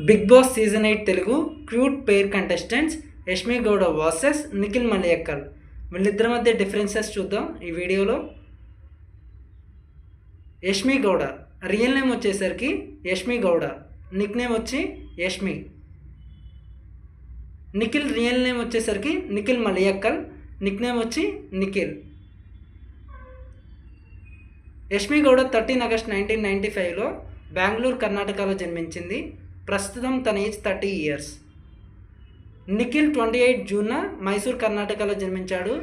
Big boss season 8 Telugu cute pair contestants Yashmi Gowda versus Nikhil Maliakkal. వీళ్ళిద్దరి మధ్య differences చూద్దాం ఈ వీడియోలో. యష్మి గౌడ రియల్ నేమ్ వచ్చేసరికి యష్మి గౌడ, నిక్ నేమ్ వచ్చి యష్మి. నిఖిల్ రియల్ నేమ్ వచ్చేసరికి నిఖిల్ మలయక్కల్, నిక్ నేమ్ వచ్చి నిఖిల్. యష్మి గౌడ 13 ఆగస్ట్ 1995లో బెంగళూరు కర్ణాటకలో జన్మించింది. ప్రస్తుతం తన ఏజ్ 30 years. నిఖిల్ 28 జూన్న మైసూర్ కర్ణాటకలో జన్మించాడు.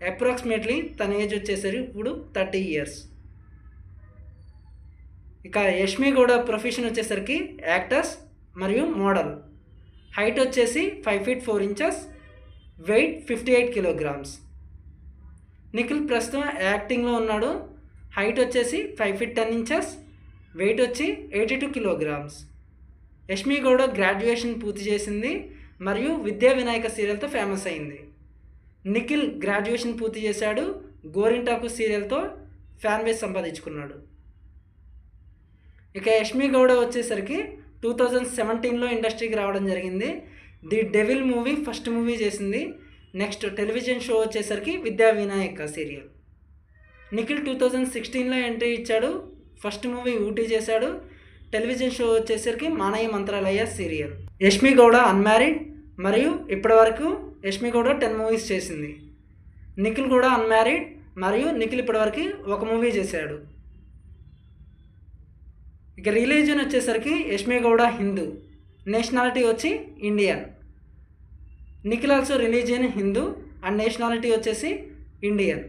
అప్రాక్సిమేట్లీ తన ఏజ్ వచ్చేసరికి ఇప్పుడు 30 years. ఇక యష్మి గౌడ ప్రొఫెషన్ వచ్చేసరికి యాక్టర్స్ మరియు మోడల్. హైట్ వచ్చేసి 5 feet 4 inches, weight 58 kilograms. Nikhil ప్రస్తుతం యాక్టింగ్లో ఉన్నాడు. హైట్ వచ్చేసి 5 feet 10 inches, వెయిట్ వచ్చి 82 kilograms. యష్మి గౌడ గ్రాడ్యుయేషన్ పూర్తి చేసింది మరియు విద్యా వినాయక సీరియల్తో ఫేమస్ అయింది. నిఖిల్ గ్రాడ్యుయేషన్ పూర్తి చేశాడు, గోరింటాకు సీరియల్తో ఫ్యాన్ బేస్ సంపాదించుకున్నాడు. ఇక యష్మి గౌడ వచ్చేసరికి 2017లో ఇండస్ట్రీకి రావడం జరిగింది. The devil movie first movie చేసింది. నెక్స్ట్ టెలివిజన్ షో వచ్చేసరికి విద్యా వినాయక సీరియల్. నిఖిల్ 2016లో ఎంట్రీ ఇచ్చాడు. ఫస్ట్ మూవీ ఊటీ చేశాడు. టెలివిజన్ షో వచ్చేసరికి మానయ్య మంత్రాలయ సీరియల్. యష్మి గౌడ అన్మ్యారీడ్ మరియు ఇప్పటివరకు యష్మి గౌడ 10 movies చేసింది. నిఖిల్ కూడా అన్మ్యారీడ్ మరియు నిఖిల్ ఇప్పటివరకు ఒక మూవీ చేశాడు. ఇక రిలీజియన్ వచ్చేసరికి యష్మి గౌడ హిందూ, నేషనాలిటీ వచ్చి Indian. Nikhil also religion Hindu and nationality వచ్చేసి ఇండియన్.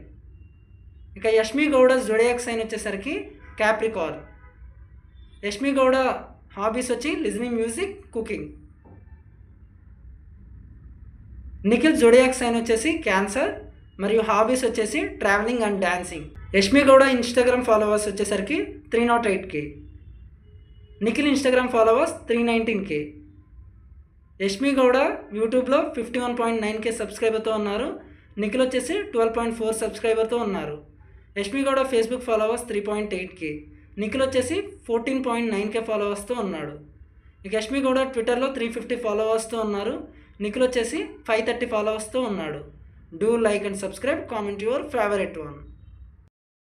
ఇక యష్మి గౌడ జోడియాక్ సైన్ వచ్చేసరికి క్యాప్రికార్న్. యష్మి గౌడ హాబీస్ వచ్చి listening music, cooking. Nikhil zodiac sign వచ్చేసి క్యాన్సర్ మరియు హాబీస్ వచ్చేసి travelling and dancing. Yashmi Gowda Instagram followers వచ్చేసరికి 308K. Nikhil Instagram followers 319K. Yashmi Gowda యూట్యూబ్లో 51.9K సబ్స్క్రైబర్తో ఉన్నారు. నిఖిల్ వచ్చేసి 12.4 సబ్స్క్రైబర్తో ఉన్నారు. Yashmi Gowda Facebook followers 3.8K. Nikhil వచ్చేసి 14.9K ఫాలోవర్స్తో ఉన్నాడు. ఇక యష్మి గౌడ ట్విట్టర్లో 350 ఫాలోవర్స్తో ఉన్నారు. నిఖిల్ వచ్చేసి 530 ఫాలోవర్స్తో ఉన్నాడు. Do like and subscribe, comment your favourite one.